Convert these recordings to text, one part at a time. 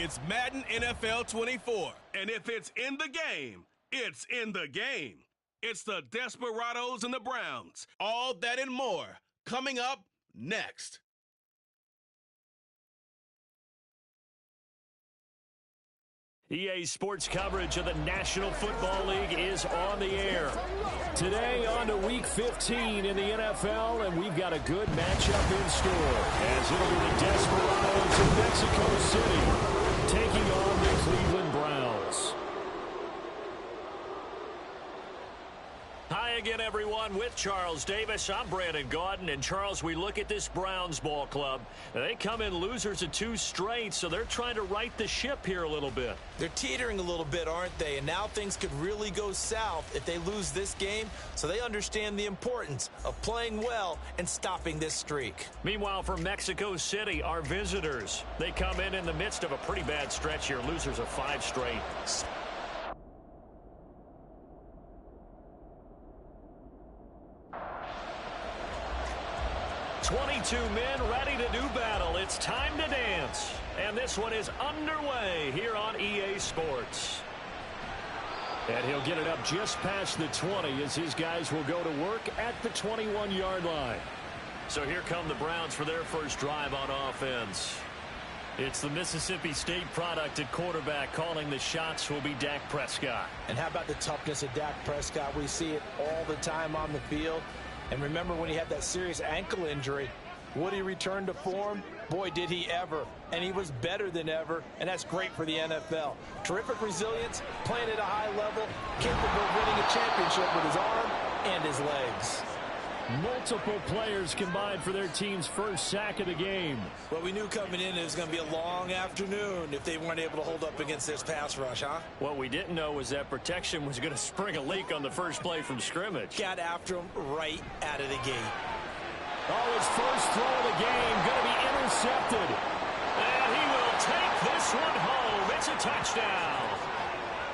It's Madden NFL 24. And if it's in the game, it's in the game. It's the Desperados and the Browns. All that and more coming up next. EA Sports coverage of the National Football League is on the air. Today on to Week 15 in the NFL, and we've got a good matchup in store as it'll be the Desperados of Mexico City taking on the Cleveland Browns. Hi again, everyone, with Charles Davis. I'm Brandon Gaudin. And, Charles, we look at this Browns ball club. They come in losers of 2 straight, so they're trying to right the ship here a little bit. They're teetering a little bit, aren't they? And now things could really go south if they lose this game, so they understand the importance of playing well and stopping this streak. Meanwhile, for Mexico City, our visitors, they come in the midst of a pretty bad stretch here, losers of 5 straight. 22 men ready to do battle. It's time to dance. And this one is underway here on EA Sports. And he'll get it up just past the 20 as his guys will go to work at the 21-yard line. So here come the Browns for their first drive on offense. It's the Mississippi State product at quarterback. Calling the shots will be Dak Prescott. And how about the toughness of Dak Prescott? We see it all the time on the field. And remember when he had that serious ankle injury, would he return to form? Boy, did he ever. And he was better than ever, and that's great for the NFL. Terrific resilience, playing at a high level, capable of winning a championship with his arm and his legs. Multiple players combined for their team's first sack of the game. Well, we knew coming in it was going to be a long afternoon if they weren't able to hold up against this pass rush, huh? What we didn't know was that protection was going to spring a leak on the first play from scrimmage. Got after him right out of the gate. Oh, his first throw of the game going to be intercepted. And he will take this one home. It's a touchdown.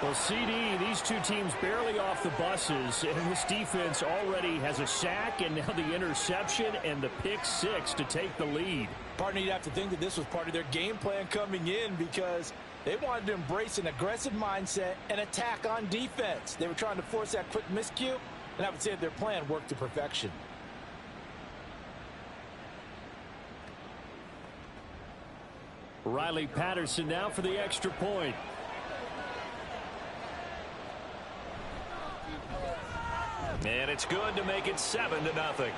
Well, CD, these two teams barely off the buses, and this defense already has a sack and now the interception and the pick 6 to take the lead. Partner, you'd have to think that this was part of their game plan coming in because they wanted to embrace an aggressive mindset and attack on defense. They were trying to force that quick miscue, and I would say that their plan worked to perfection. Riley Patterson now for the extra point. And it's good to make it 7-0.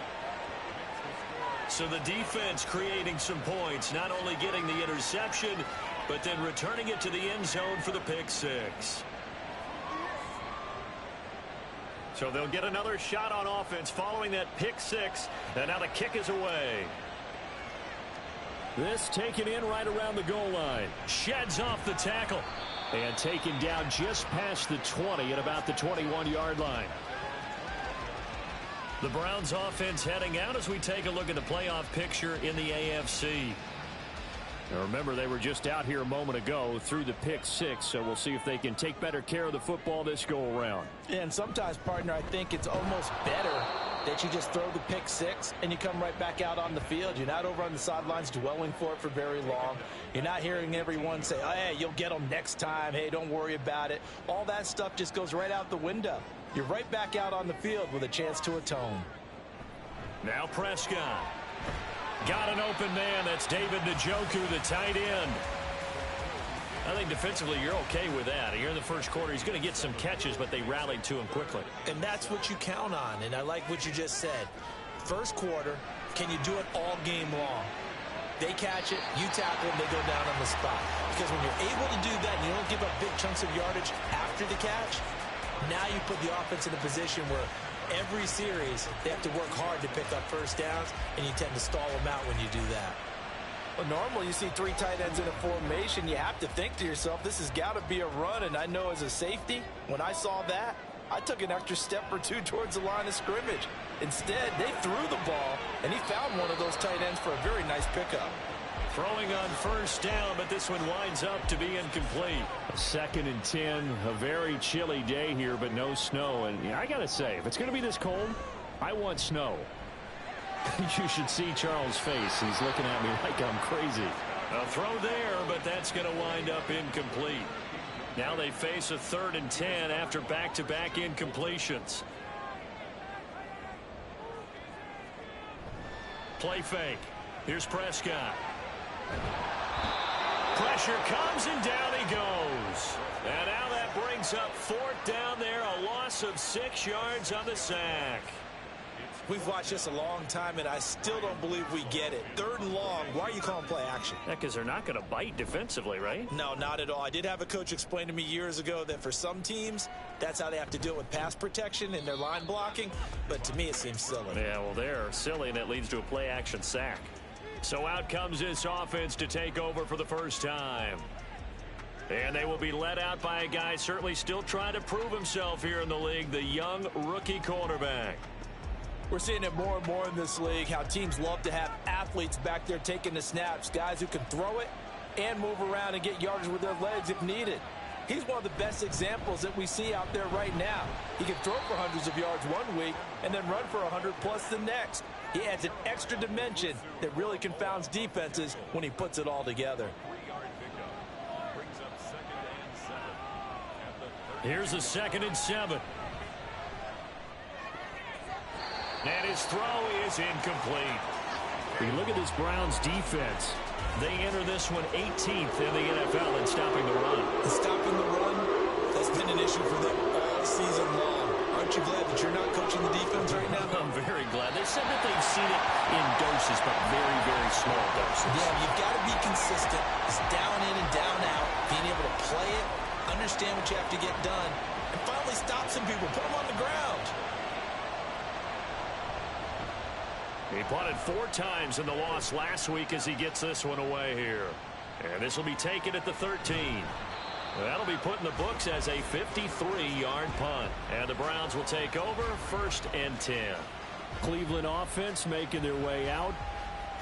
So the defense creating some points, not only getting the interception, but then returning it to the end zone for the pick 6. So they'll get another shot on offense following that pick 6, and now the kick is away. This taken in right around the goal line. Sheds off the tackle. And taken down just past the 20 at about the 21-yard line. The Browns offense heading out as we take a look at the playoff picture in the AFC. Now remember, they were just out here a moment ago through the pick 6, so we'll see if they can take better care of the football this go-around. And sometimes, partner, I think it's almost better that you just throw the pick 6 and you come right back out on the field. You're not over on the sidelines dwelling for it for very long. You're not hearing everyone say, oh, hey, you'll get them next time. Hey, don't worry about it. All that stuff just goes right out the window. You're right back out on the field with a chance to atone. Now Prescott. Got an open man. That's David Njoku, the tight end. I think defensively you're okay with that. Here in the first quarter, he's going to get some catches, but they rallied to him quickly. And that's what you count on, and I like what you just said. First quarter, can you do it all game long? They catch it, you tackle them, they go down on the spot. Because when you're able to do that and you don't give up big chunks of yardage after the catch, now you put the offense in a position where every series they have to work hard to pick up first downs, and you tend to stall them out when you do that. Well, normally you see 3 tight ends in a formation. You have to think to yourself, this has got to be a run, and I know as a safety, when I saw that, I took an extra step or 2 towards the line of scrimmage. Instead, they threw the ball, and he found one of those tight ends for a very nice pickup. Throwing on first down, but this one winds up to be incomplete. 2nd and 10, a very chilly day here, but no snow. And I got to say, if it's going to be this cold, I want snow. You should see Charles' face. He's looking at me like I'm crazy. A throw there, but that's going to wind up incomplete. Now they face a 3rd and 10 after back-to-back incompletions. Play fake. Here's Prescott. Pressure comes and down he goes. And now that brings up 4th down there, a loss of 6 yards on the sack. We've watched this a long time, and I still don't believe we get it. 3rd and long. Why are you calling play action? Yeah, because they're not going to bite defensively, right? No, not at all. I did have a coach explain to me years ago that for some teams, that's how they have to deal with pass protection and their line blocking. But to me, it seems silly. Yeah, well, they're silly, and it leads to a play action sack. So out comes this offense to take over for the first time. And they will be led out by a guy certainly still trying to prove himself here in the league, the young rookie quarterback. We're seeing it more and more in this league, how teams love to have athletes back there taking the snaps, guys who can throw it and move around and get yardage with their legs if needed. He's one of the best examples that we see out there right now. He can throw for hundreds of yards one week and then run for 100+ the next. He adds an extra dimension that really confounds defenses when he puts it all together. Here's a 2nd and 7. And his throw is incomplete. When you look at this Browns defense, they enter this one 18th in the NFL in stopping the run. Stopping the run, that's been an issue for them all season long. Aren't you glad that you're not coaching the defense right now? I'm very glad. They said that they've seen it in doses, but very, very small doses. Yeah, you've got to be consistent. It's down in and down out. Being able to play it, understand what you have to get done, and finally stop some people, put them on the ground. He punted 4 times in the loss last week as he gets this one away here. And this will be taken at the 13. That'll be put in the books as a 53-yard punt. And the Browns will take over 1st and 10. Cleveland offense making their way out.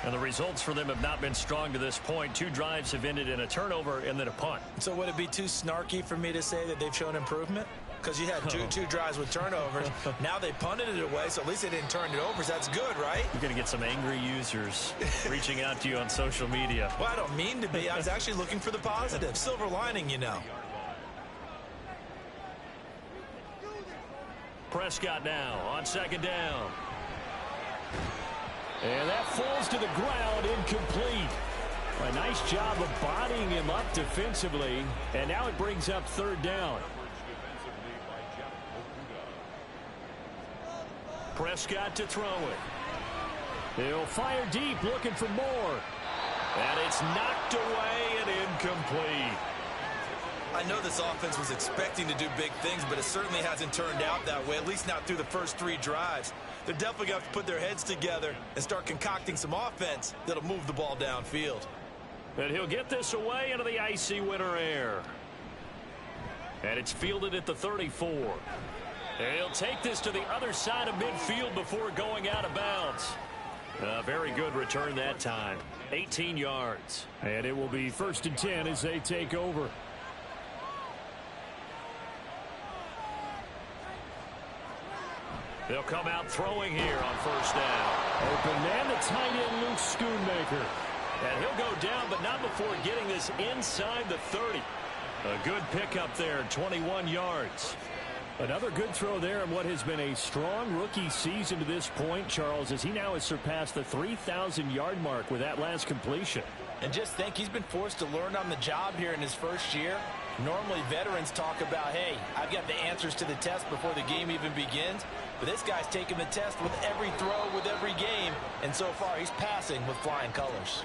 And the results for them have not been strong to this point. 2 drives have ended in a turnover and then a punt. So would it be too snarky for me to say that they've shown improvement? Because you had two drives with turnovers. Now they punted it away, so at least they didn't turn it over. So that's good, right? You're going to get some angry users reaching out to you on social media. Well, I don't mean to be. I was actually looking for the positive. Silver lining, you know. Prescott now on 2nd down. And that falls to the ground, incomplete. A nice job of bodying him up defensively. And now it brings up 3rd down. Prescott to throw it. He'll fire deep, looking for more. And it's knocked away and incomplete. I know this offense was expecting to do big things, but it certainly hasn't turned out that way, at least not through the first 3 drives. They're definitely going to have to put their heads together and start concocting some offense that'll move the ball downfield. And he'll get this away into the icy winter air. And it's fielded at the 34. And he'll take this to the other side of midfield before going out of bounds. A very good return that time. 18 yards. And it will be 1st and 10 as they take over. They'll come out throwing here on 1st down. Open man, the tight end, Luke Schoonmaker. And he'll go down, but not before getting this inside the 30. A good pickup there, 21 yards. Another good throw there in what has been a strong rookie season to this point, Charles, as he now has surpassed the 3,000-yard mark with that last completion. And just think, he's been forced to learn on the job here in his first year. Normally, veterans talk about, hey, I've got the answers to the test before the game even begins. But this guy's taking the test with every throw, with every game. And so far, he's passing with flying colors.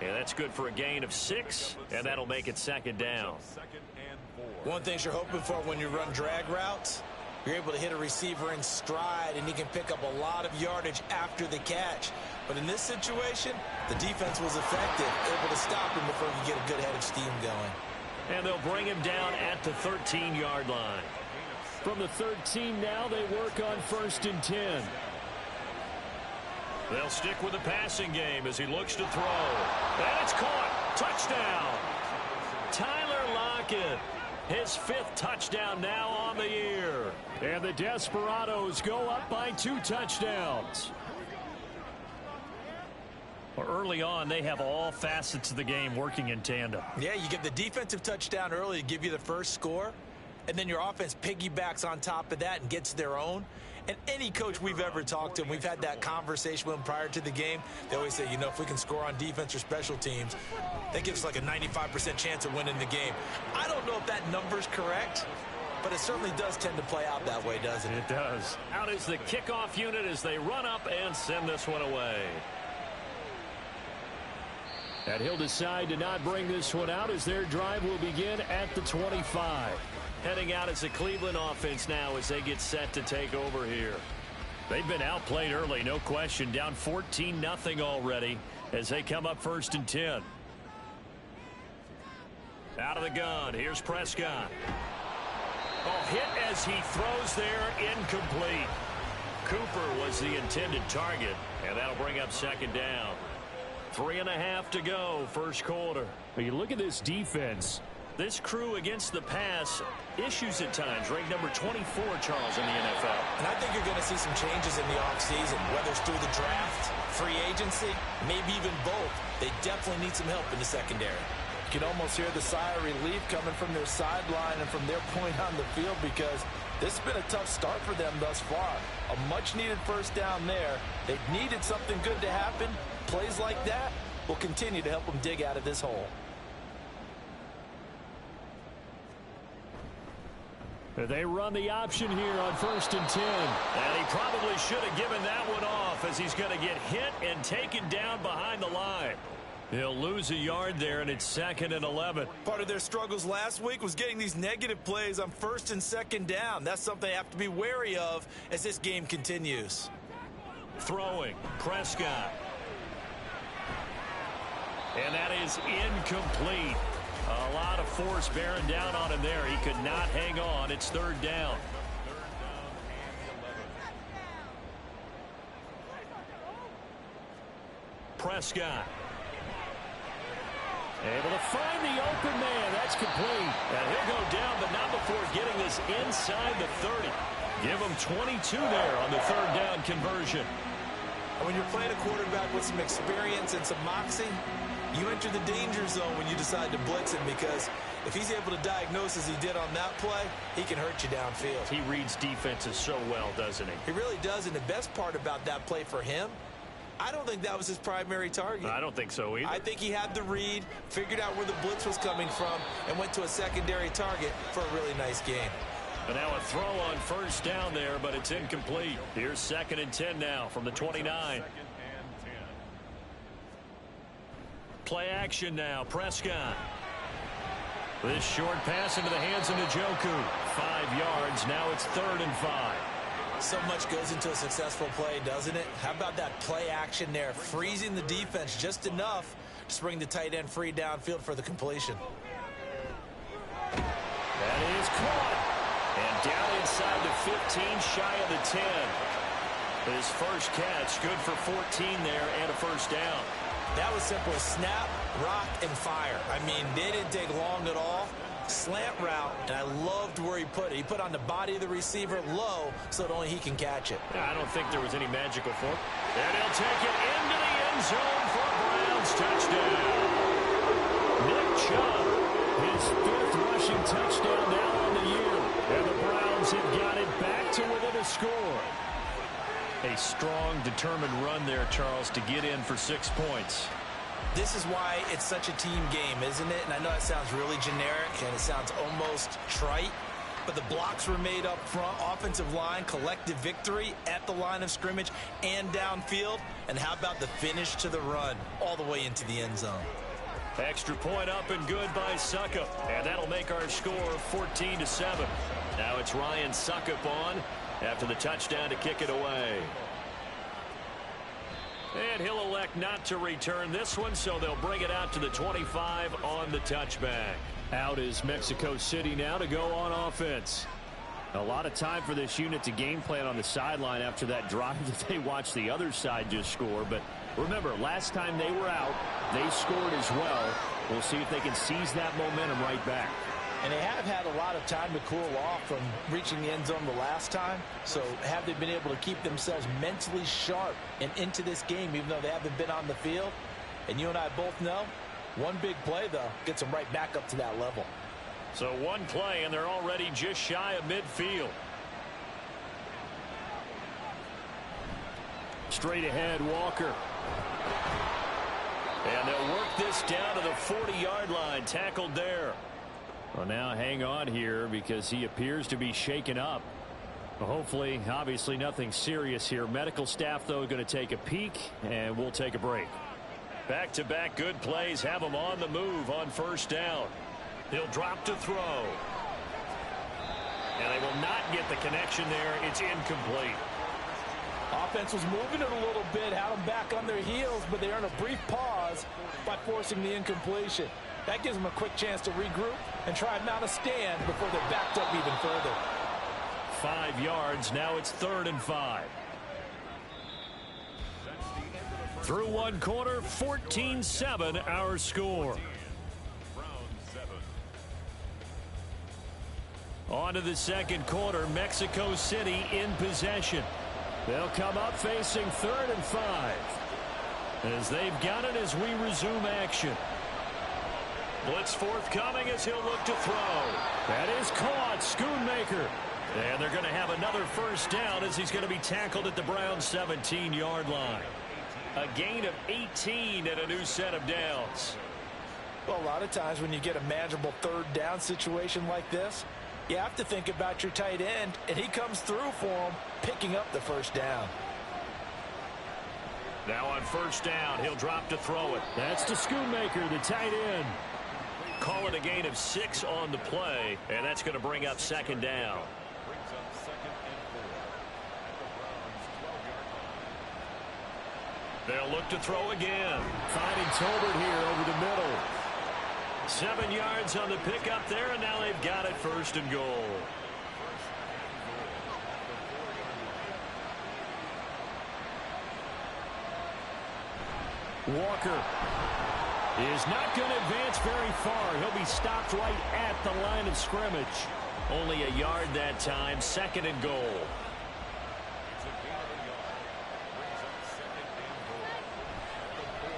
Yeah, that's good for a gain of 6, and that'll make it 2nd down. One thing you're hoping for when you run drag routes, you're able to hit a receiver in stride, and he can pick up a lot of yardage after the catch. But in this situation, the defense was effective, able to stop him before he could get a good head of steam going. And they'll bring him down at the 13-yard line. From the 13 now, they work on 1st and 10. They'll stick with the passing game as he looks to throw. And it's caught. Touchdown. Tyler Lockett. His 5th touchdown now on the year. And the Desperados go up by 2 touchdowns. early on, they have all facets of the game working in tandem. Yeah, you get the defensive touchdown early to give you the first score, and then your offense piggybacks on top of that and gets their own. And any coach we've ever talked to, and we've had that conversation with them prior to the game, they always say, you know, if we can score on defense or special teams, that gives us like a 95% chance of winning the game. I don't know if that number's correct, but it certainly does tend to play out that way, doesn't it? It does. Out is the kickoff unit as they run up and send this one away. And he'll decide to not bring this one out as their drive will begin at the 25. Heading out as the Cleveland offense now as they get set to take over here. They've been outplayed early, no question. Down 14-0 already as they come up 1st and 10. Out of the gun, here's Prescott. Oh, hit as he throws there, incomplete. Cooper was the intended target, and that'll bring up 2nd down. 3.5 to go, first quarter. But you look at this defense. This crew against the pass, issues at times, ranked number 24, Charles, in the NFL. And I think you're going to see some changes in the offseason, whether it's through the draft, free agency, maybe even both. They definitely need some help in the secondary. You can almost hear the sigh of relief coming from their sideline and from their point on the field because this has been a tough start for them thus far. A much-needed first down there. They've needed something good to happen. Plays like that will continue to help them dig out of this hole. They run the option here on 1st and 10. And he probably should have given that one off as he's going to get hit and taken down behind the line. He'll lose a yard there, and it's 2nd and 11. Part of their struggles last week was getting these negative plays on 1st and 2nd down. That's something they have to be wary of as this game continues. Throwing, Prescott. And that is incomplete. A lot of force bearing down on him there. He could not hang on. It's 3rd down. Prescott. Able to find the open man. That's complete. And he'll go down, but not before getting this inside the 30. Give him 22 there on the 3rd down conversion. And when you're playing a quarterback with some experience and some moxie, you enter the danger zone when you decide to blitz him because if he's able to diagnose as he did on that play, he can hurt you downfield. He reads defenses so well, doesn't he? He really does, and the best part about that play for him, I don't think that was his primary target. I don't think so either. I think he had the read, figured out where the blitz was coming from, and went to a secondary target for a really nice game. But now a throw on 1st down there, but it's incomplete. Here's 2nd and 10 now from the 29. Play action now, Prescott. This short pass into the hands of Njoku. 5 yards, now it's 3rd and 5. So much goes into a successful play, doesn't it? How about that play action there, freezing the defense just enough to bring the tight end free downfield for the completion. That is caught. And down inside the 15, shy of the 10. His first catch, good for 14 there and a 1st down. That was simple. Snap, rock, and fire. I mean, they didn't take long at all. Slant route, and I loved where he put it. He put on the body of the receiver low so that only he can catch it. I don't think there was any magical fork. And he'll take it into the end zone for a Browns touchdown. Nick Chubb, his 5th rushing touchdown now on the year. And the Browns have got it back to within a score. A strong, determined run there, Charles, to get in for 6 points. This is why it's such a team game, isn't it? And I know it sounds really generic and it sounds almost trite, but the blocks were made up front, offensive line, collective victory at the line of scrimmage and downfield. And how about the finish to the run all the way into the end zone? Extra point up and good by Suckup. And that'll make our score 14-7. Now it's Ryan Suckup on after the touchdown to kick it away. And he'll elect not to return this one, so they'll bring it out to the 25 on the touchback. Out is Mexico City now to go on offense. A lot of time for this unit to game plan on the sideline after that drive that they watched the other side just score. But remember, last time they were out, they scored as well. We'll see if they can seize that momentum right back. And they have had a lot of time to cool off from reaching the end zone the last time. So have they been able to keep themselves mentally sharp and into this game, even though they haven't been on the field? And you and I both know, one big play, though, gets them right back up to that level. So one play, and they're already just shy of midfield. Straight ahead, Walker. And they'll work this down to the 40-yard line. Tackled there. Well, now hang on here because he appears to be shaken up. Well, hopefully, obviously nothing serious here. Medical staff, though, going to take a peek, and we'll take a break. Back-to-back good plays have him on the move on first down. He'll drop to throw. And they will not get the connection there. It's incomplete. Offense was moving it a little bit, had them back on their heels, but they earn a brief pause by forcing the incompletion. That gives them a quick chance to regroup and try and mount a stand before they're backed up even further. 5 yards. Now it's 3rd and 5. Through one quarter, 14-7 our score. On to the second quarter, Mexico City in possession. They'll come up facing 3rd and 5. As they've got it as we resume action. Blitz forthcoming as he'll look to throw. That is caught. Schoonmaker. And they're going to have another first down as he's going to be tackled at the Browns' 17-yard line. A gain of 18 and a new set of downs. Well, a lot of times when you get a manageable 3rd down situation like this, you have to think about your tight end, and he comes through for him, picking up the first down. Now on first down, he'll drop to throw it. That's to Schoonmaker, the tight end. Call it a gain of 6 on the play, and that's going to bring up 2nd down. They'll look to throw again. Finding Tolbert here over the middle. 7 yards on the pickup there, and now they've got it 1st and goal. Walker is not going to advance very far. He'll be stopped right at the line of scrimmage. Only a yard that time. 2nd and goal.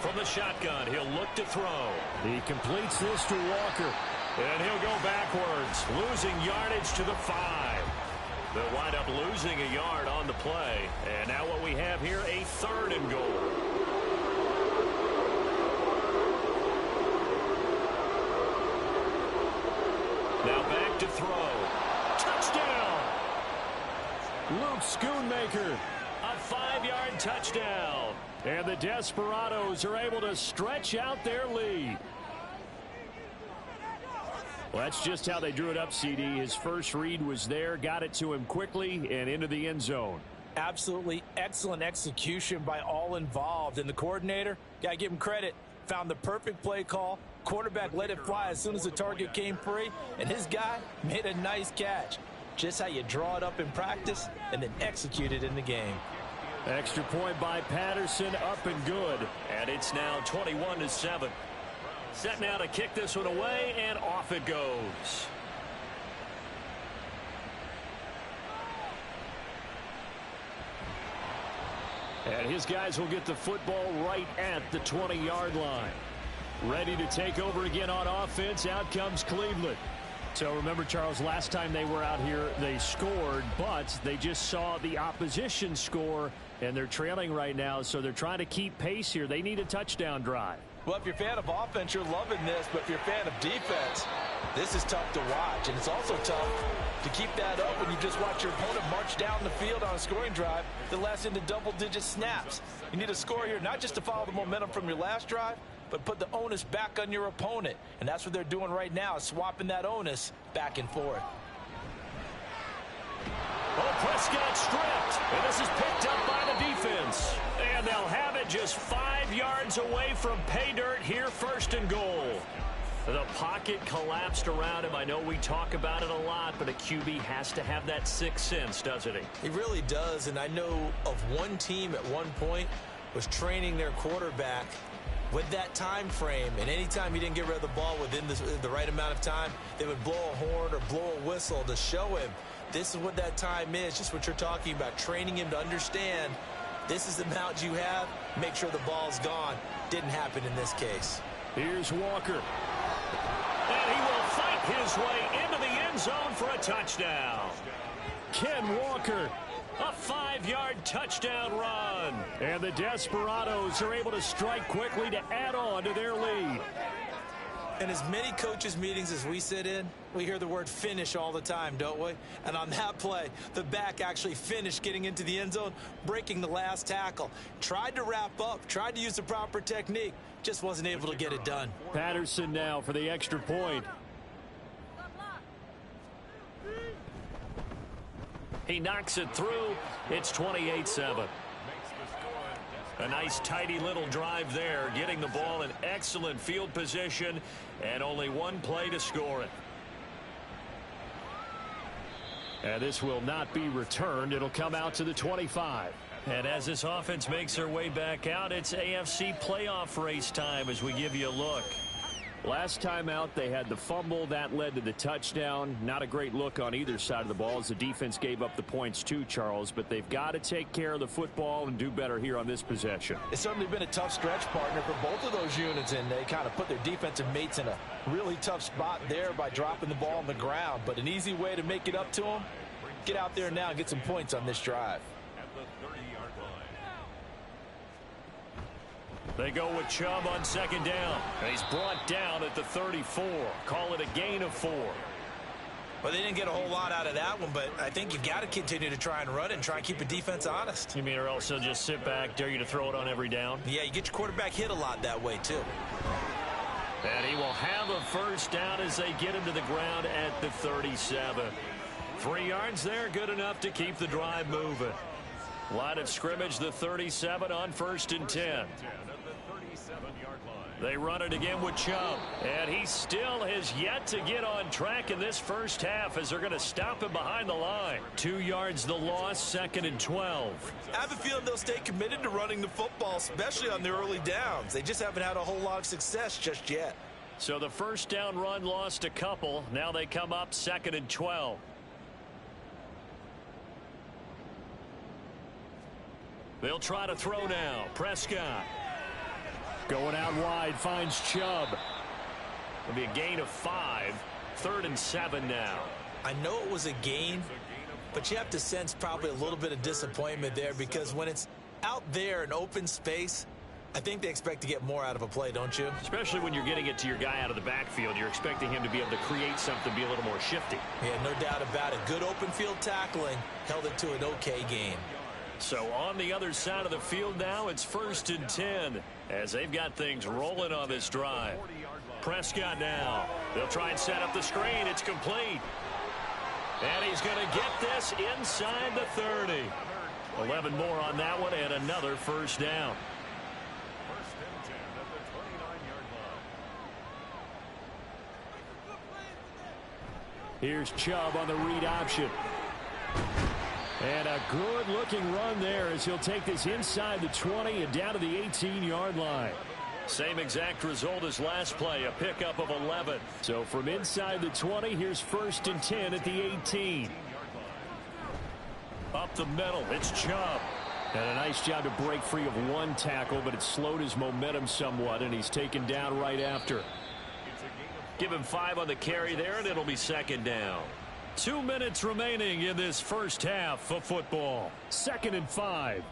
From the shotgun, he'll look to throw. He completes this to Walker. And he'll go backwards, losing yardage to the 5. They'll wind up losing a yard on the play. And now what we have here, a 3rd and goal. Now back to throw. Touchdown! Luke Schoonmaker. A 5-yard touchdown. And the Desperados are able to stretch out their lead. Well, that's just how they drew it up, CD. His first read was there, got it to him quickly, and into the end zone. Absolutely excellent execution by all involved. And the coordinator, got to give him credit, found the perfect play call. Quarterback let it fly as soon as the target came free, and his guy made a nice catch. Just how you draw it up in practice and then execute it in the game. Extra point by Patterson, up and good. And it's now 21-7. Set now to kick this one away, and off it goes. And his guys will get the football right at the 20-yard line. Ready to take over again on offense. Out comes Cleveland. So remember, Charles, last time they were out here, they scored, but they just saw the opposition score, and they're trailing right now, so they're trying to keep pace here. They need a touchdown drive. Well, if you're a fan of offense, you're loving this, but if you're a fan of defense, this is tough to watch, and it's also tough to keep that up when you just watch your opponent march down the field on a scoring drive that lasts into double-digit snaps. You need a score here, not just to follow the momentum from your last drive, but put the onus back on your opponent. And that's what they're doing right now, swapping that onus back and forth. Oh, Prescott stripped, and this is picked up by the defense. And they'll have it just 5 yards away from pay dirt here, 1st and goal. The pocket collapsed around him. I know we talk about it a lot, but a QB has to have that sixth sense, doesn't he? He really does, and I know of one team at one point was training their quarterback with that time frame, and anytime he didn't get rid of the ball within the right amount of time, they would blow a horn or blow a whistle to show him this is what that time is, just what you're talking about, training him to understand This is the amount you have. Make sure the ball's gone. Didn't happen in this case. Here's Walker. And he will fight his way into the end zone for a touchdown. Ken Walker, a 5-yard touchdown run. And the Desperados are able to strike quickly to add on to their lead. In as many coaches' meetings as we sit in, we hear the word finish all the time, don't we? And on that play, the back actually finished getting into the end zone, breaking the last tackle. Tried to wrap up, tried to use the proper technique, just wasn't able to get it done. Patterson now for the extra point. He knocks it through. It's 28-7. A nice, tidy little drive there, getting the ball in excellent field position, and only one play to score it. And this will not be returned. It'll come out to the 25. And as this offense makes their way back out, it's AFC playoff race time as we give you a look. Last time out, they had the fumble. That led to the touchdown. Not a great look on either side of the ball as the defense gave up the points too, Charles. But they've got to take care of the football and do better here on this possession. It's certainly been a tough stretch, partner, for both of those units, and they kind of put their defensive mates in a really tough spot there by dropping the ball on the ground. But an easy way to make it up to them, get out there now and get some points on this drive. They go with Chubb on second down. And he's brought down at the 34. Call it a gain of 4. Well, they didn't get a whole lot out of that one, but I think you've got to continue to try and run it and try and keep the defense honest. You mean or else they'll just sit back, dare you to throw it on every down? Yeah, you get your quarterback hit a lot that way, too. And he will have a first down as they get him to the ground at the 37. 3 yards there, good enough to keep the drive moving. Line of scrimmage, the 37 on 1st and 10. They run it again with Chubb, and he still has yet to get on track in this first half as they're going to stop him behind the line. 2 yards the loss, 2nd and 12. I have a feeling they'll stay committed to running the football, especially on their early downs. They just haven't had a whole lot of success just yet. So the first down run lost a couple. Now they come up 2nd and 12. They'll try to throw now. Prescott. Going out wide, finds Chubb. It'll be a gain of 5. 3rd and 7 now. I know it was a gain, but you have to sense probably a little bit of disappointment there because when it's out there in open space, I think they expect to get more out of a play, don't you? Especially when you're getting it to your guy out of the backfield. You're expecting him to be able to create something, be a little more shifty. Yeah, no doubt about it. Good open field tackling held it to an okay game. So on the other side of the field now, it's 1st and 10 as they've got things rolling on this drive. Prescott now. They'll try and set up the screen. It's complete. And he's going to get this inside the 30. 11 more on that one and another first down. Here's Chubb on the read option. And a good-looking run there as he'll take this inside the 20 and down to the 18-yard line. Same exact result as last play, a pickup of 11. So from inside the 20, here's 1st and 10 at the 18. Up the middle, it's Chubb. And a nice job to break free of one tackle, but it slowed his momentum somewhat, and he's taken down right after. Give him 5 on the carry there, and it'll be 2nd down. 2 minutes remaining in this first half of football. 2nd and 5.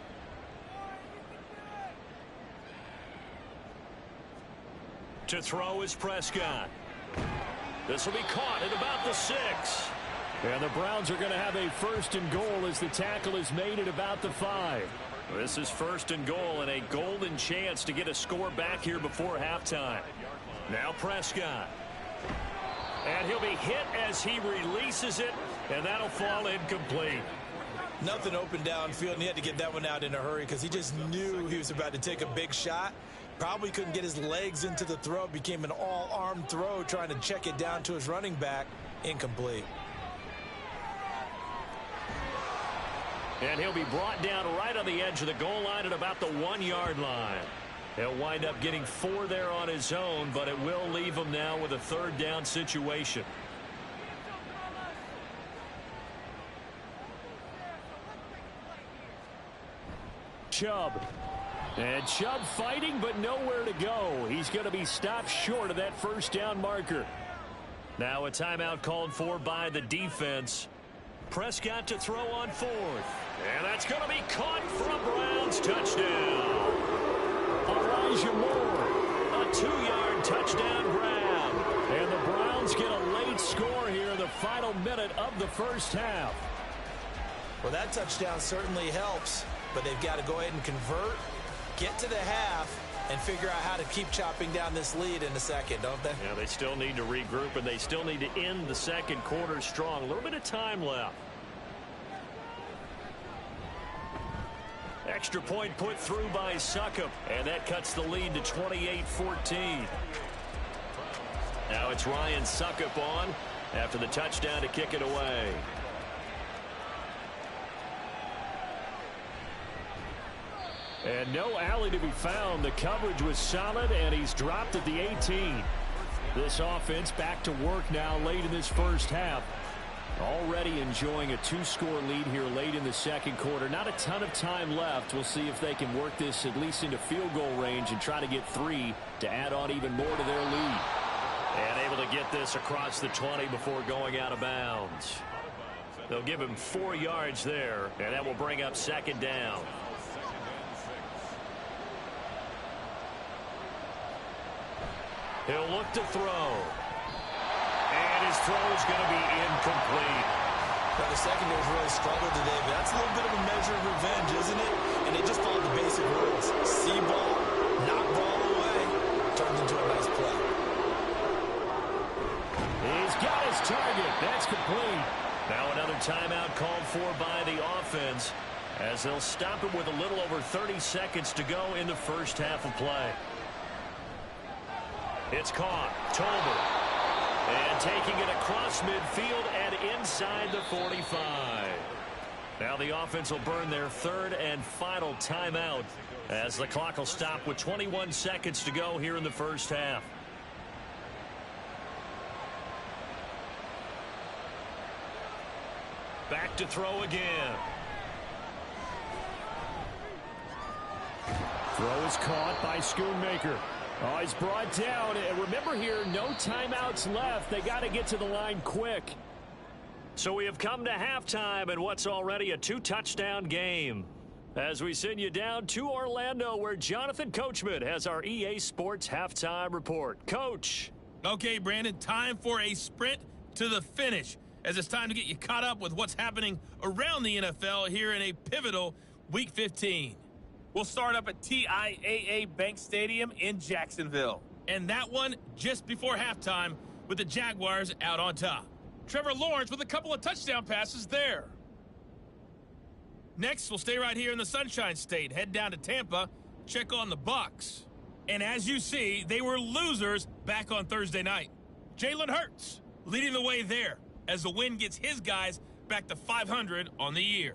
To throw is Prescott. This will be caught at about the 6. And the Browns are going to have a 1st and goal as the tackle is made at about the 5. This is 1st and goal and a golden chance to get a score back here before halftime. Now Prescott. And he'll be hit as he releases it, and that'll fall incomplete. Nothing open downfield, and he had to get that one out in a hurry because he just knew he was about to take a big shot. Probably couldn't get his legs into the throw. Became an all-arm throw trying to check it down to his running back. Incomplete. And he'll be brought down right on the edge of the goal line at about the 1-yard line. He'll wind up getting 4 there on his own, but it will leave him now with a 3rd down situation. Chubb. And Chubb fighting, but nowhere to go. He's going to be stopped short of that first down marker. Now a timeout called for by the defense. Prescott to throw on fourth. And that's going to be caught for a Browns touchdown. Elijah Moore, a 2-yard touchdown grab. And the Browns get a late score here in the final minute of the first half. Well, that touchdown certainly helps, but they've got to go ahead and convert, get to the half, and figure out how to keep chopping down this lead in the second, don't they? Yeah, they still need to regroup, and they still need to end the second quarter strong. A little bit of time left. Extra point put through by Succop, and that cuts the lead to 28-14. Now it's Ryan Succop on after the touchdown to kick it away. And no alley to be found. The coverage was solid, and he's dropped at the 18. This offense back to work now late in this first half. Already enjoying a 2-score lead here late in the second quarter. Not a ton of time left. We'll see if they can work this at least into field goal range and try to get 3 to add on even more to their lead. And able to get this across the 20 before going out of bounds. They'll give him 4 yards there, and that will bring up second down. He'll look to throw. And his throw is going to be incomplete. Well, the secondary's really struggled today, but that's a little bit of a measure of revenge, isn't it? And they just followed the basic rules. See ball, knock ball away, turns into a nice play. He's got his target. That's complete. Now another timeout called for by the offense as they'll stop it with a little over 30 seconds to go in the first half of play. It's caught. Tolbert. And taking it across midfield and inside the 45. Now the offense will burn their third and final timeout as the clock will stop with 21 seconds to go here in the first half. Back to throw again. Throw is caught by Schoonmaker. Oh, he's brought down. And remember here, no timeouts left. They got to get to the line quick. So we have come to halftime in what's already a 2-touchdown game. As we send you down to Orlando, where Jonathan Coachman has our EA Sports halftime report. Coach. Okay, Brandon, time for a sprint to the finish, as it's time to get you caught up with what's happening around the NFL here in a pivotal Week 15. We'll start up at TIAA Bank Stadium in Jacksonville. And that one just before halftime with the Jaguars out on top. Trevor Lawrence with a couple of touchdown passes there. Next, we'll stay right here in the Sunshine State. Head down to Tampa, check on the Bucs. And as you see, they were losers back on Thursday night. Jalen Hurts leading the way there as the win gets his guys back to 500 on the year.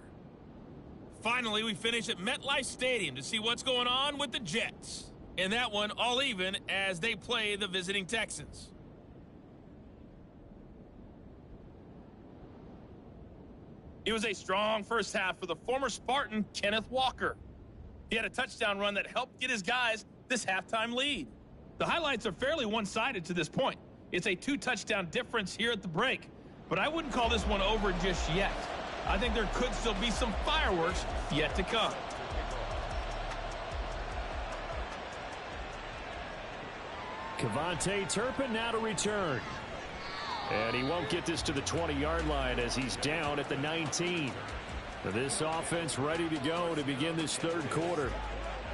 Finally, we finish at MetLife Stadium to see what's going on with the Jets. And that one all even as they play the visiting Texans. It was a strong first half for the former Spartan, Kenneth Walker. He had a touchdown run that helped get his guys this halftime lead. The highlights are fairly one-sided to this point. It's a 2-touchdown difference here at the break. But I wouldn't call this one over just yet. I think there could still be some fireworks yet to come. Kevontae Turpin now to return. And he won't get this to the 20-yard line as he's down at the 19. This offense ready to go to begin this third quarter.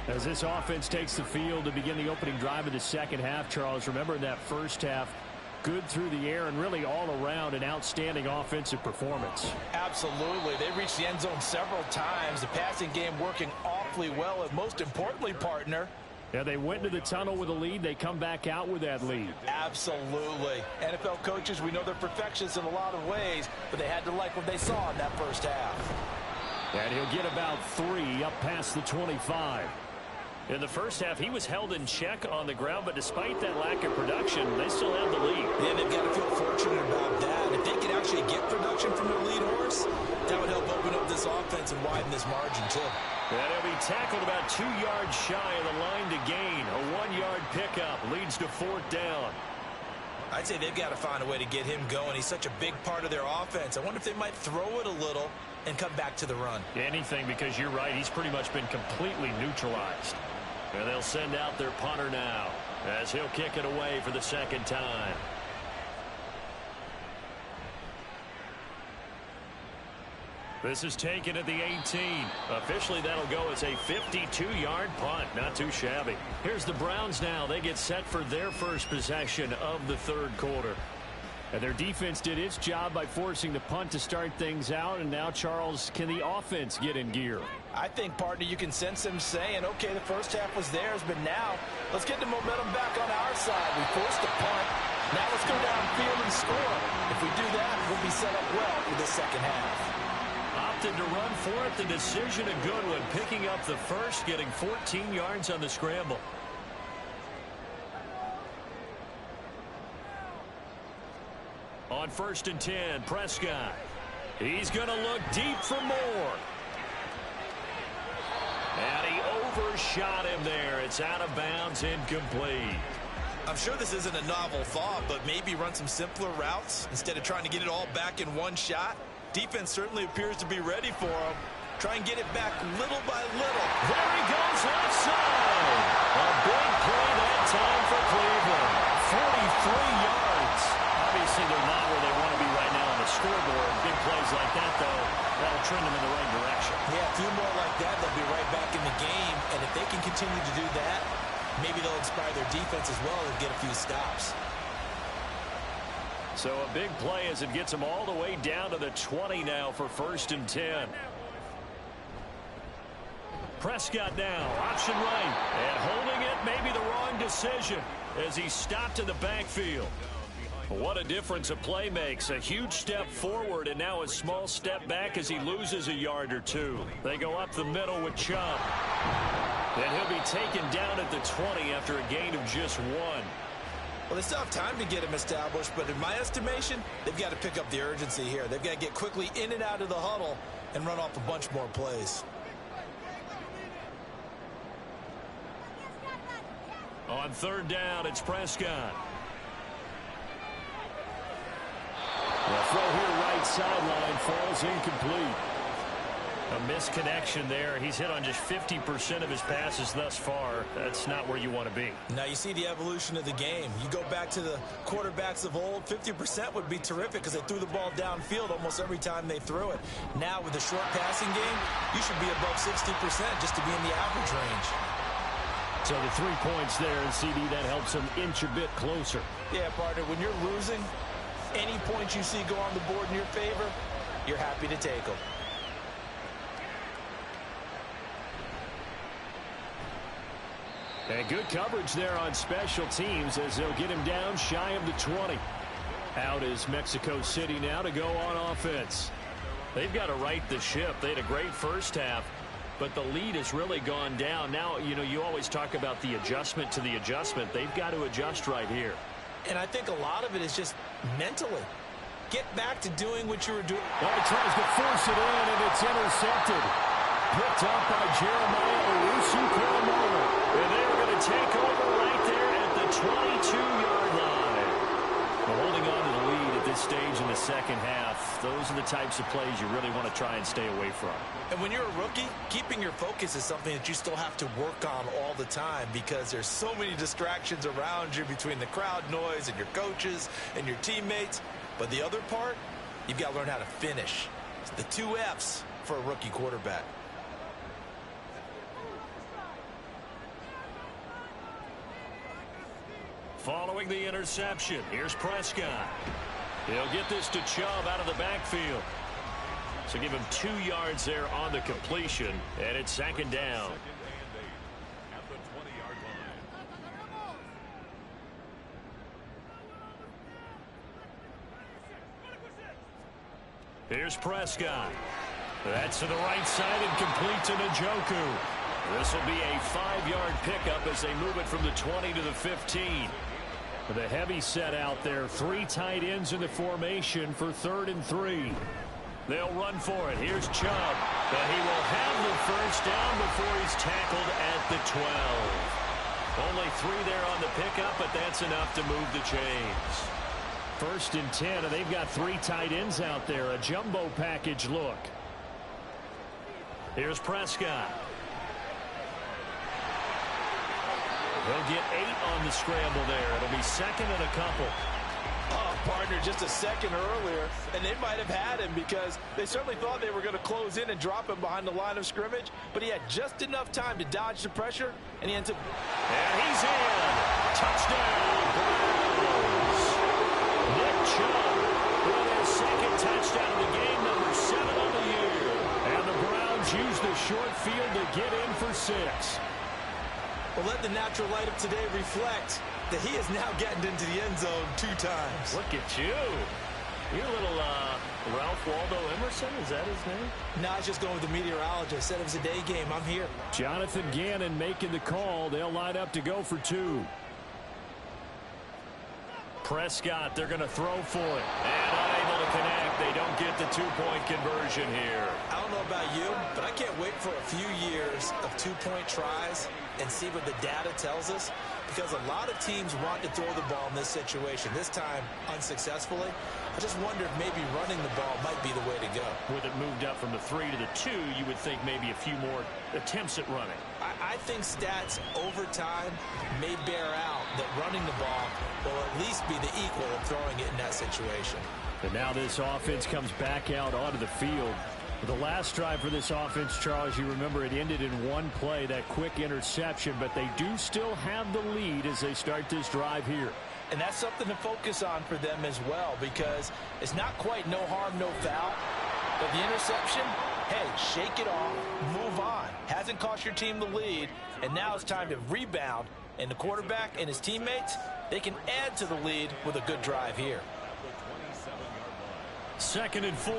As this offense takes the field to begin the opening drive of the second half, Charles, remember in that first half, good through the air and really all around an outstanding offensive performance. Absolutely. They reached the end zone several times. The passing game working awfully well. And most importantly, partner, yeah, they went into the tunnel with a lead. They come back out with that lead. Absolutely. NFL coaches, we know they're perfectionists in a lot of ways, but they had to like what they saw in that first half. And he'll get about 3 up past the 25. In the first half, he was held in check on the ground, but despite that lack of production, they still have the lead. Yeah, they've got to feel fortunate about that. If they could actually get production from their lead horse, that would help open up this offense and widen this margin, too. And he'll be tackled about 2 yards shy of the line to gain. A 1-yard pickup leads to 4th down. I'd say they've got to find a way to get him going. He's such a big part of their offense. I wonder if they might throw it a little and come back to the run. Anything, because you're right. He's pretty much been completely neutralized. And they'll send out their punter now as he'll kick it away for the 2nd time. This is taken at the 18. Officially, that'll go as a 52-yard punt. Not too shabby. Here's the Browns now. They get set for their first possession of the 3rd quarter. And their defense did its job by forcing the punt to start things out. And now, Charles, can the offense get in gear? I think, partner, you can sense them saying, okay, the first half was theirs, but now let's get the momentum back on our side. We forced a punt. Now let's go downfield and score. If we do that, we'll be set up well for the second half. Opted to run for it. The decision a good one. Picking up the first, getting 14 yards on the scramble. On 1st and 10, Prescott. He's going to look deep for more. And he overshot him there. It's out of bounds, incomplete. I'm sure this isn't a novel thought, but maybe run some simpler routes instead of trying to get it all back in one shot. Defense certainly appears to be ready for him. Try and get it back little by little. There he goes, left side. A big play that time for Cleveland. 43 yards. Obviously, they're not where they want to be right now on the scoreboard. Big plays like that, though, that'll trend them in the right direction. Yeah, a few more like that, they'll be right back in the game. And if they can continue to do that, maybe they'll inspire their defense as well and get a few stops. So a big play as it gets them all the way down to the 20 now for 1st and 10. Prescott now, option right, and holding it, maybe the wrong decision as he stopped in the backfield. What a difference a play makes. A huge step forward and now a small step back as he loses a yard or 2. They go up the middle with Chubb. And he'll be taken down at the 20 after a gain of just 1. Well, they still have time to get him established, but in my estimation, they've got to pick up the urgency here. They've got to get quickly in and out of the huddle and run off a bunch more plays. On 3rd down, it's Prescott. The throw here right sideline falls incomplete. A misconnection there. He's hit on just 50% of his passes thus far. That's not where you want to be. Now you see the evolution of the game. You go back to the quarterbacks of old, 50% would be terrific because they threw the ball downfield almost every time they threw it. Now with the short passing game, you should be above 60% just to be in the average range. So the 3 points there, and CD, that helps him inch a bit closer. Yeah, partner, when you're losing, any points you see go on the board in your favor, you're happy to take them. And good coverage there on special teams as they'll get him down shy of the 20. Out is Mexico City now to go on offense. They've got to right the ship. They had a great first half, but the lead has really gone down. Now, you know, you always talk about the adjustment to the adjustment. They've got to adjust right here. And I think a lot of it is just mentally. Get back to doing what you were doing. Well, he tries to force it in, and it's intercepted. Picked up by Jeremiah Owusu-Koramoah. And they're going to take over right there at the 22-yard line. Well, holding on to the lead at this stage in the second half, those are the types of plays you really want to try and stay away from. And when you're a rookie, keeping your focus is something that you still have to work on all the time because there's so many distractions around you between the crowd noise and your coaches and your teammates. But the other part, you've got to learn how to finish. It's the 2 F's for a rookie quarterback. Following the interception, here's Prescott. He'll get this to Chubb out of the backfield. So give him 2 yards there on the completion, and it's 2nd down. Here's Prescott. That's to the right side and complete to Njoku. This will be a 5-yard pickup as they move it from the 20 to the 15. With a heavy set out there, 3 tight ends in the formation for 3rd and 3. They'll run for it. Here's Chubb. But he will have the first down before he's tackled at the 12. Only 3 there on the pickup, but that's enough to move the chains. 1st and 10, and they've got 3 tight ends out there. A jumbo package look. Here's Prescott. He'll get 8 on the scramble there. It'll be 2nd and a couple. Oh, partner, just a second earlier, and they might have had him because they certainly thought they were going to close in and drop him behind the line of scrimmage, but he had just enough time to dodge the pressure, and he ends up... And he's in. Touchdown, Browns. Nick Chubb with his 2nd touchdown of the game, number 7 on the year. And the Browns use the short field to get in for 6. Well, let the natural light of today reflect that he is now getting into the end zone 2 times. Look at you. You're a little Ralph Waldo Emerson, is that his name? No, I was just going with the meteorologist. Said it was a day game. I'm here. Jonathan Gannon making the call. They'll line up to go for 2. Prescott, they're going to throw for it. And unable to connect. They don't get the 2-point conversion here. I don't know about you, but I can't wait for a few years of 2-point tries and see what the data tells us, because a lot of teams want to throw the ball in this situation. This time, unsuccessfully. I just wonder if maybe running the ball might be the way to go. With it moved up from the 3 to the 2, you would think maybe a few more attempts at running. I think stats over time may bear out that running the ball will at least be the equal of throwing it in that situation. And now this offense comes back out onto the field. The last drive for this offense, Charles, you remember it ended in 1 play, that quick interception, but they do still have the lead as they start this drive here. And that's something to focus on for them as well, because it's not quite no harm, no foul. But the interception, hey, shake it off, move on. Hasn't cost your team the lead, and now it's time to rebound. And the quarterback and his teammates, they can add to the lead with a good drive here. 2nd and 4.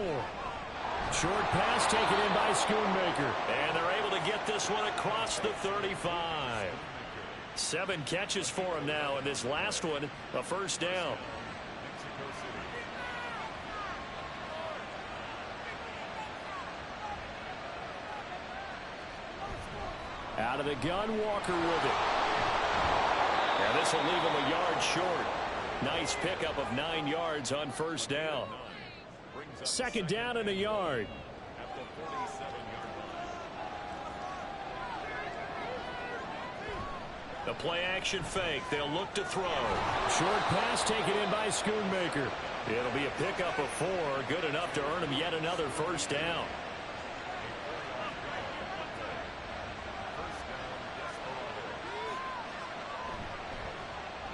Short pass taken in by Schoonmaker. And they're able to get this one across the 35. 7 catches for him now, and this last one, a first down. Out of the gun, Walker with it. And this will leave him a yard short. Nice pickup of 9 yards on first down. 2nd down and a yard. The play action fake. They'll look to throw. Short pass taken in by Schoonmaker. It'll be a pickup of 4. Good enough to earn him yet another first down.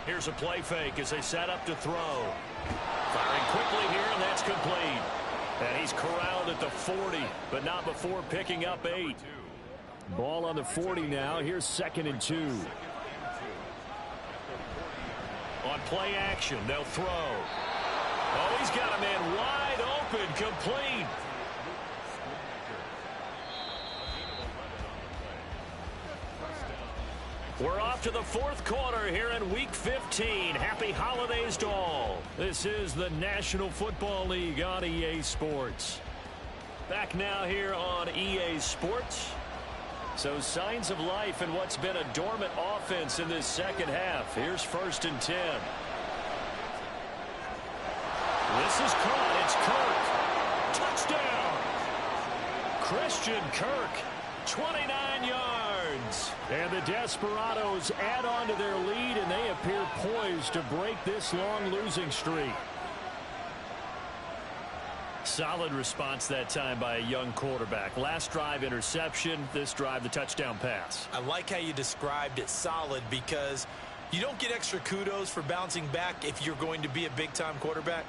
Here's a play fake as they set up to throw. Firing quickly here, and that's complete. And he's corralled at the 40, but not before picking up 8. Ball on the 40 now. Here's 2nd and 2. On play action, they'll throw. Oh, he's got a man wide open, complete. We're off to the 4th quarter here in Week 15. Happy holidays to all. This is the National Football League on EA Sports. Back now here on EA Sports. So signs of life in what's been a dormant offense in this second half. Here's 1st and 10. This is caught. It's Kirk. Touchdown. Christian Kirk. 29 yards. And the Desperados add on to their lead, and they appear poised to break this long losing streak. Solid response that time by a young quarterback. Last drive, interception. This drive, the touchdown pass. I like how you described it, solid, because you don't get extra kudos for bouncing back if you're going to be a big-time quarterback.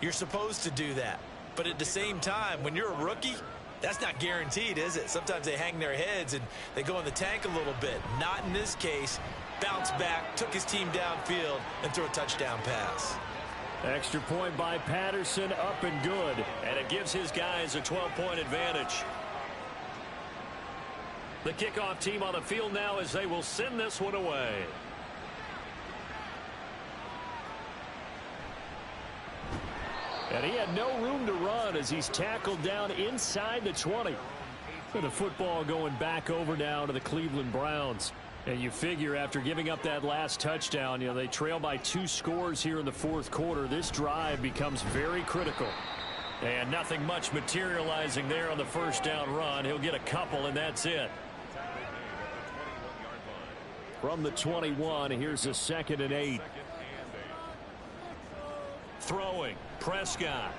You're supposed to do that. But at the same time, when you're a rookie, that's not guaranteed, is it? Sometimes they hang their heads and they go in the tank a little bit. Not in this case. Bounced back, took his team downfield, and threw a touchdown pass. Extra point by Patterson, up and good. And it gives his guys a 12-point advantage. The kickoff team on the field now as they will send this one away. And he had no room to run as he's tackled down inside the 20. And the football going back over now to the Cleveland Browns. And you figure after giving up that last touchdown, they trail by 2 scores here in the fourth quarter. This drive becomes very critical. And nothing much materializing there on the first down run. He'll get a couple, and that's it. From the 21, here's a 2nd and 8. Throwing, Prescott.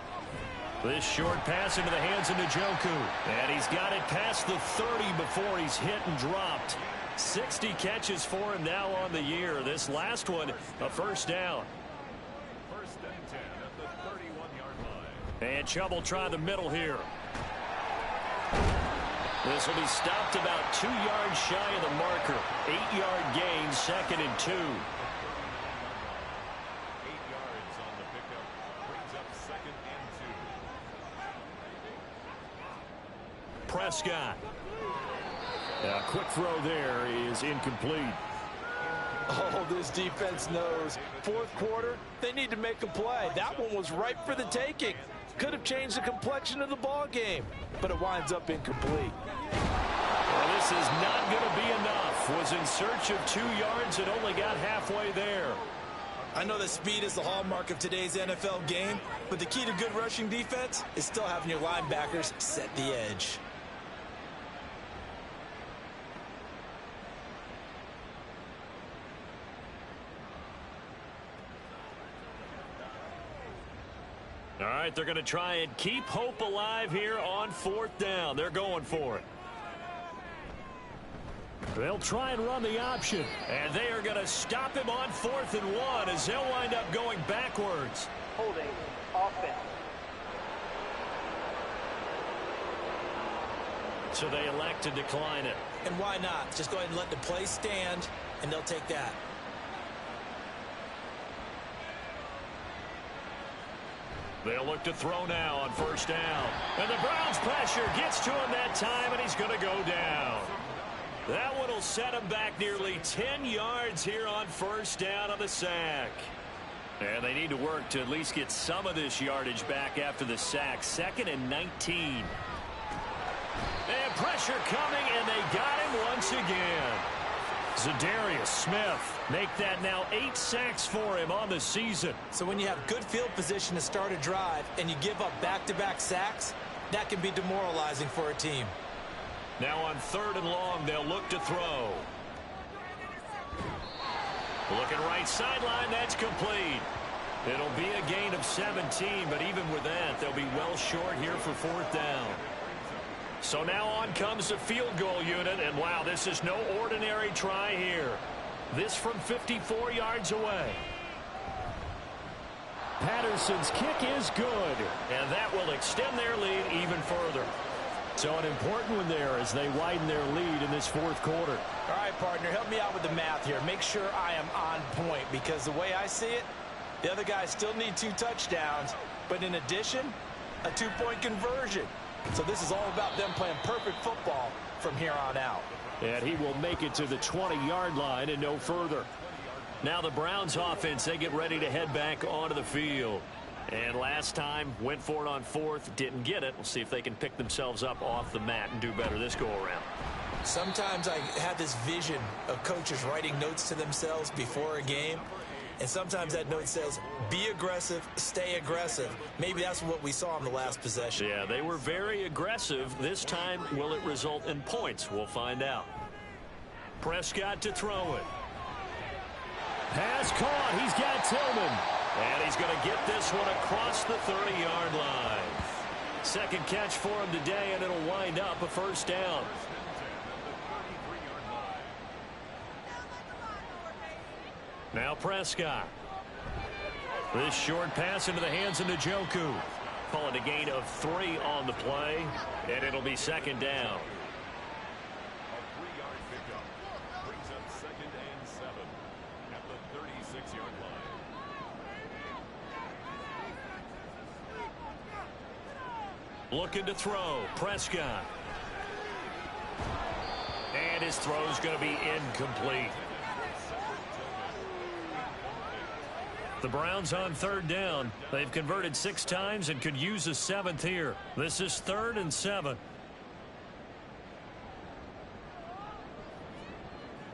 This short pass into the hands of Njoku. And he's got it past the 30 before he's hit and dropped. 60 catches for him now on the year. This last one, a first down. First and 10 at the 31-yard line. And Chubb will try the middle here. This will be stopped about 2 yards shy of the marker. 8-yard gain, 2nd and 2. 8 yards on the pickup. Brings up 2nd and 2. Prescott. A quick throw there is incomplete. Oh, this defense knows. Fourth quarter, they need to make a play. That one was ripe for the taking. Could have changed the complexion of the ball game, but it winds up incomplete. Well, this is not going to be enough. Was in search of 2 yards and only got halfway there. I know that speed is the hallmark of today's NFL game, but the key to good rushing defense is still having your linebackers set the edge. All right, they're going to try and keep hope alive here on 4th down. They're going for it. They'll try and run the option. And they are going to stop him on 4th and 1 as they'll wind up going backwards. Holding offense. So they elect to decline it. And why not? Just go ahead and let the play stand, and they'll take that. They'll look to throw now on 1st down. And the Browns pressure gets to him that time, and he's going to go down. That one will set him back nearly 10 yards here on 1st down on the sack. And they need to work to at least get some of this yardage back after the sack. 2nd and 19. And pressure coming, and they got him once again. Zadarius Smith make that now 8 sacks for him on the season. So when you have good field position to start a drive and you give up back-to-back sacks, that can be demoralizing for a team. Now on 3rd and long, they'll look to throw. Looking right sideline, that's complete. It'll be a gain of 17, but even with that, they'll be well short here for 4th down. So now on comes the field goal unit, and wow, this is no ordinary try here. This from 54 yards away. Patterson's kick is good, and that will extend their lead even further. So an important one there as they widen their lead in this 4th quarter. All right, partner, help me out with the math here. Make sure I am on point, because the way I see it, the other guys still need 2 touchdowns, but in addition, a 2-point conversion. So this is all about them playing perfect football from here on out. And he will make it to the 20-yard line and no further. Now the Browns offense, they get ready to head back onto the field. And last time, went for it on 4th, didn't get it. We'll see if they can pick themselves up off the mat and do better this go-around. Sometimes I have this vision of coaches writing notes to themselves before a game. And sometimes that note says, be aggressive, stay aggressive. Maybe that's what we saw in the last possession. Yeah, they were very aggressive. This time, will it result in points? We'll find out. Prescott to throw it. Pass caught. He's got Tillman. And he's going to get this one across the 30-yard line. 2nd catch for him today, and it'll wind up a 1st down. Now Prescott. This short pass into the hands of Njoku. Call it a gain of 3 on the play, and it'll be 2nd down. A 3-yard pickup brings up 2nd and 7 at the 36-yard line. Looking to throw. Prescott. his throw is going to be incomplete. The Browns on third down. They've converted 6 times and could use a 7th here. This is 3rd and 7.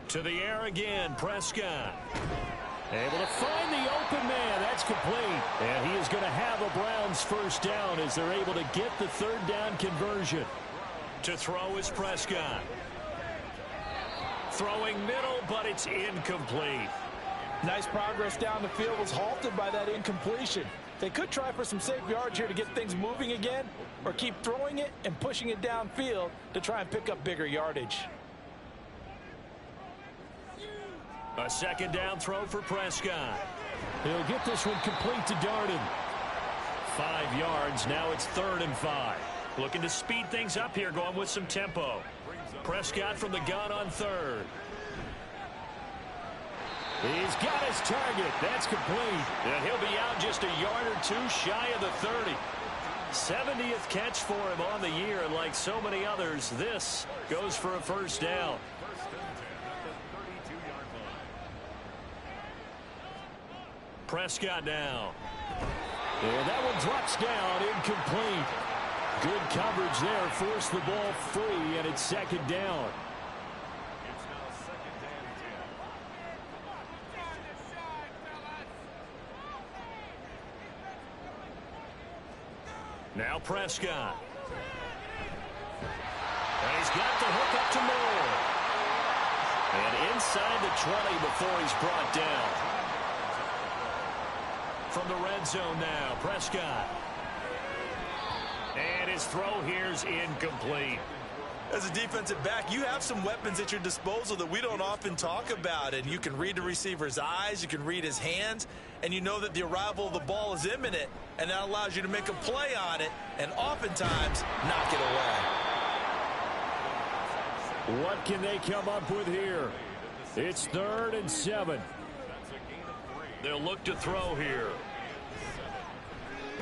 To the air again, Prescott. Able to find the open man. That's complete. And he is going to have a Browns first down as they're able to get the 3rd down conversion. To throw is Prescott. Throwing middle, but it's incomplete. Nice progress down the field, was halted by that incompletion. They could try for some safe yards here to get things moving again, or keep throwing it and pushing it downfield to try and pick up bigger yardage. A 2nd down throw for Prescott. He'll get this one complete to Darden. 5 yards. Now it's 3rd and 5. Looking to speed things up here, going with some tempo. Prescott from the gun on 3rd. He's got his target. That's complete. And he'll be out just a yard or 2 shy of the 30. 70th catch for him on the year, and like so many others, this goes for a first down. Prescott now. And that one drops down, incomplete. Good coverage there, forced the ball free, and it's 2nd down. It's now 2nd and 10. Now Prescott. And he's got the hook up to Moore. And inside the 20 before he's brought down. From the red zone now, Prescott. And his throw here's incomplete. As a defensive back, you have some weapons at your disposal that we don't often talk about. And you can read the receiver's eyes, you can read his hands, and you know that the arrival of the ball is imminent, and that allows you to make a play on it and oftentimes knock it away. What can they come up with here? It's 3rd and 7. They'll look to throw here.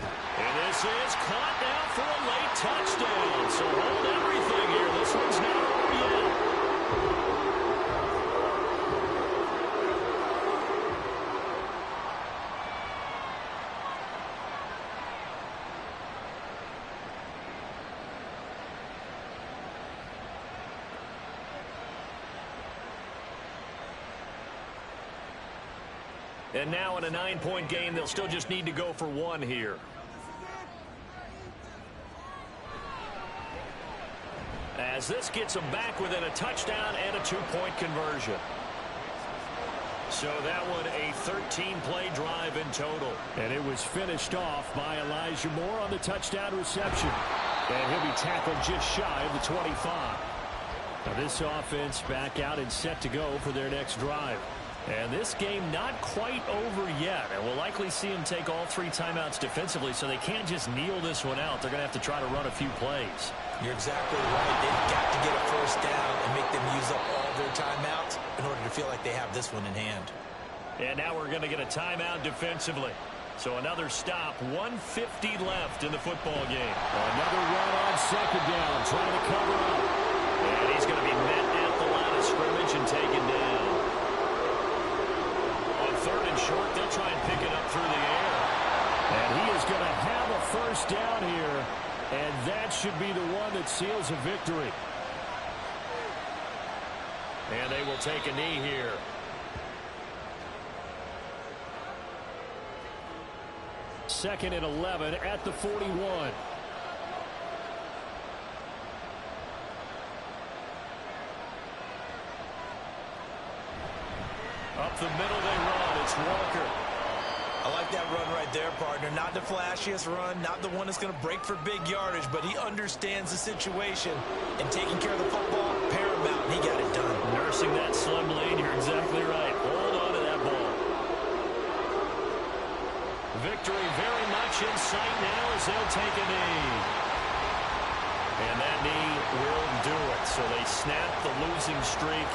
And this is caught now for a late touchdown. So hold everything here. This one's not over yet. And now in a 9-point game, they'll still just need to go for 1 here. As this gets them back within a touchdown and a 2-point conversion. So that one a 13-play drive in total. And it was finished off by Elijah Moore on the touchdown reception. And he'll be tackled just shy of the 25. Now this offense back out and set to go for their next drive. And this game not quite over yet. And we'll likely see them take all 3 timeouts defensively, so they can't just kneel this one out. They're going to have to try to run a few plays. You're exactly right. They've got to get a first down and make them use up all their timeouts in order to feel like they have this one in hand. And now we're going to get a timeout defensively. So another stop, 1:50 left in the football game. Another run on 2nd down, trying to cover up. And he's going to be met at the line of scrimmage and taken down. On 3rd and short, they'll try and pick it up through the air. And he is going to have a first down here. And that should be the one that seals a victory. And they will take a knee here. Second and 11 at the 41. Up the middle they run. It's Walker. I like that run right there, partner. Not the flashiest run, not the one that's going to break for big yardage, but he understands the situation, and taking care of the football, paramount, and he got it done. Nursing that slim lane, you're exactly right. Hold on to that ball. Victory very much in sight now as they'll take a knee. And that knee will do it. So they snap the losing streak.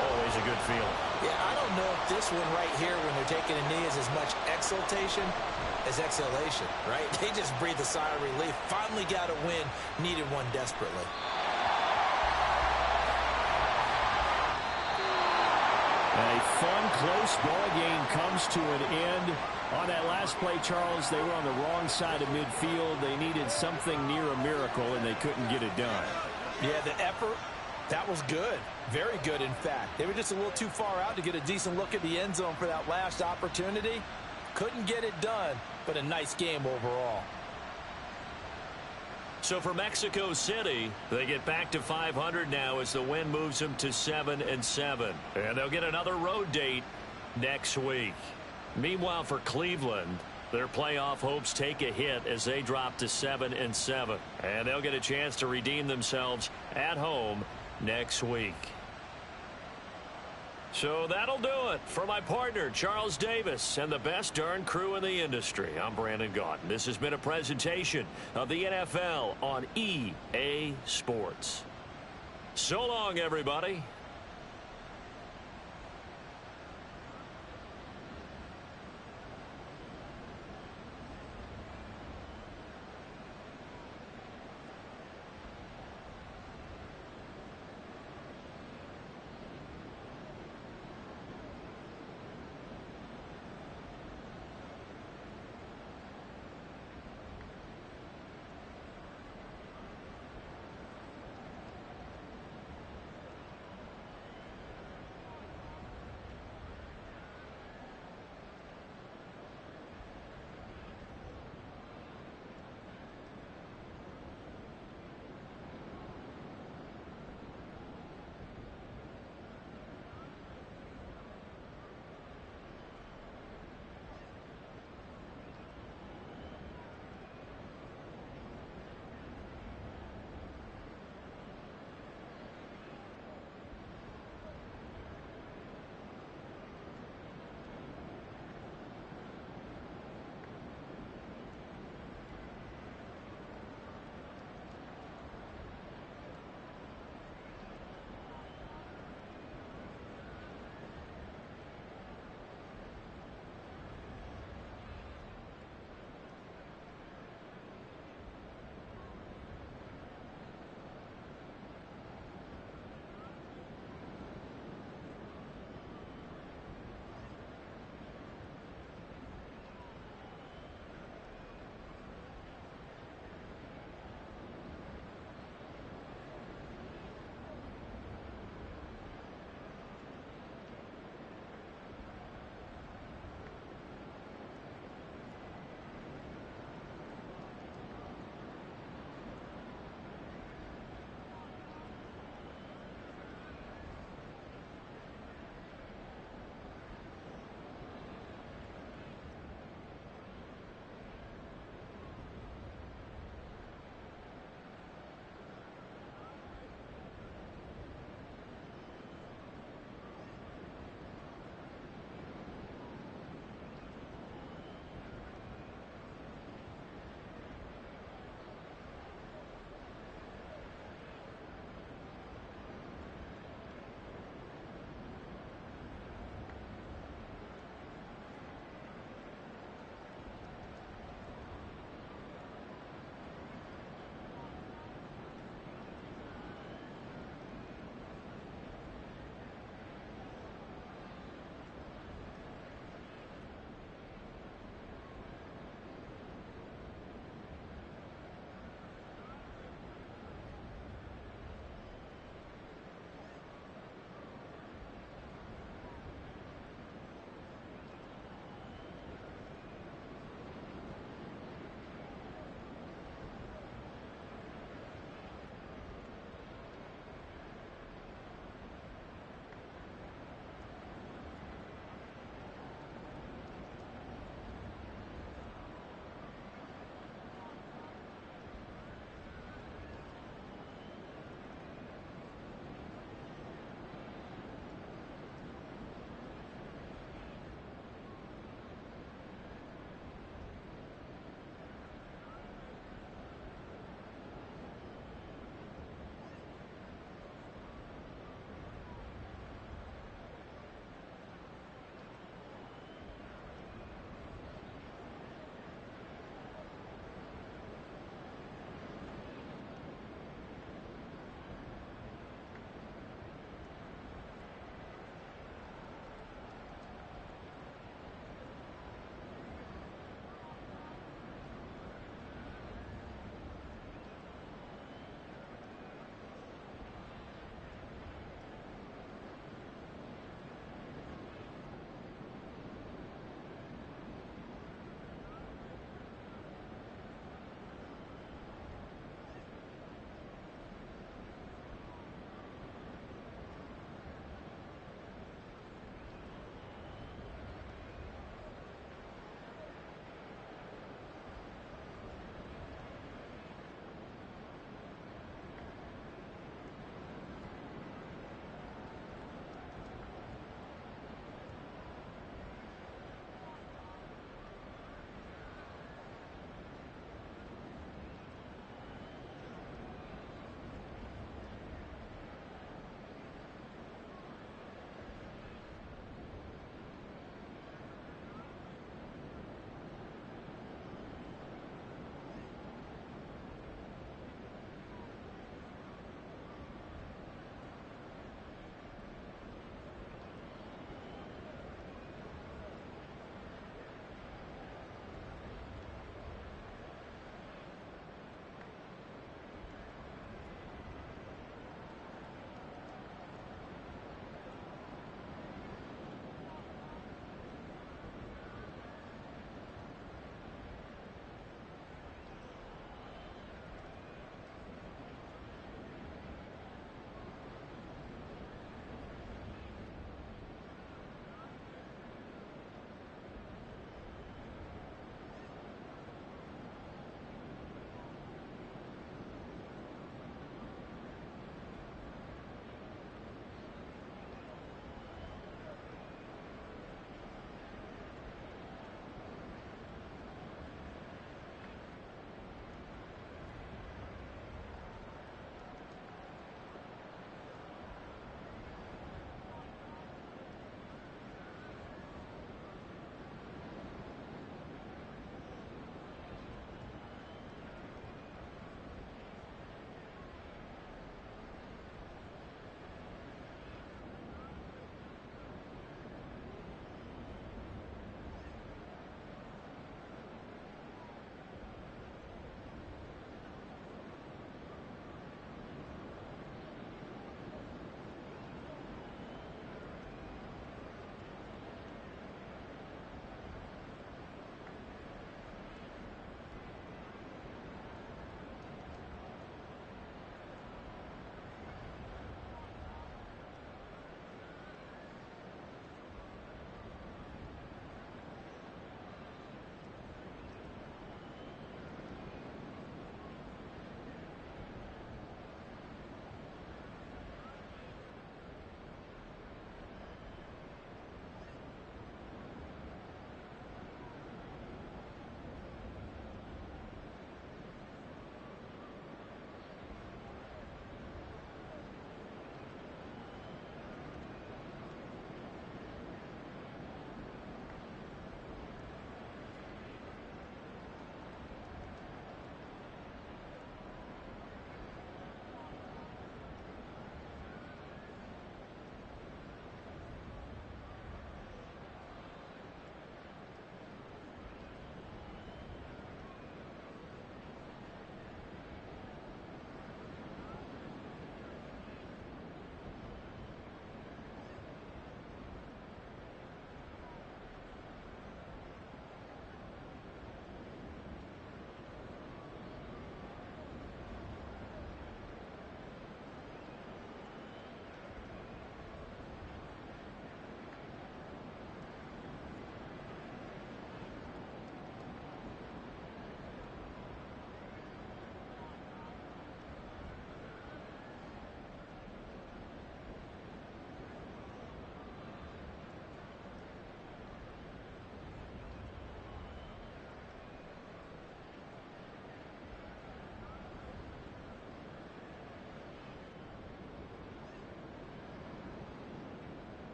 Always a good feeling. Yeah, I don't know if this one right here when they're taking a knee is as much exultation as exhalation, right? They just breathe a sigh of relief. Finally got a win, needed one desperately. A fun, close ball game comes to an end. On that last play, Charles, they were on the wrong side of midfield. They needed something near a miracle, and they couldn't get it done. Yeah, the effort, that was good. Very good, in fact. They were just a little too far out to get a decent look at the end zone for that last opportunity. Couldn't get it done, but a nice game overall. So for Mexico City, they get back to 500 now as the win moves them to 7-7. And they'll get another road date next week. Meanwhile, for Cleveland, their playoff hopes take a hit as they drop to 7-7. And they'll get a chance to redeem themselves at home next week. So that'll do it for my partner, Charles Davis, and the best darn crew in the industry. I'm Brandon Gaudin. This has been a presentation of the NFL on EA Sports. So long, everybody.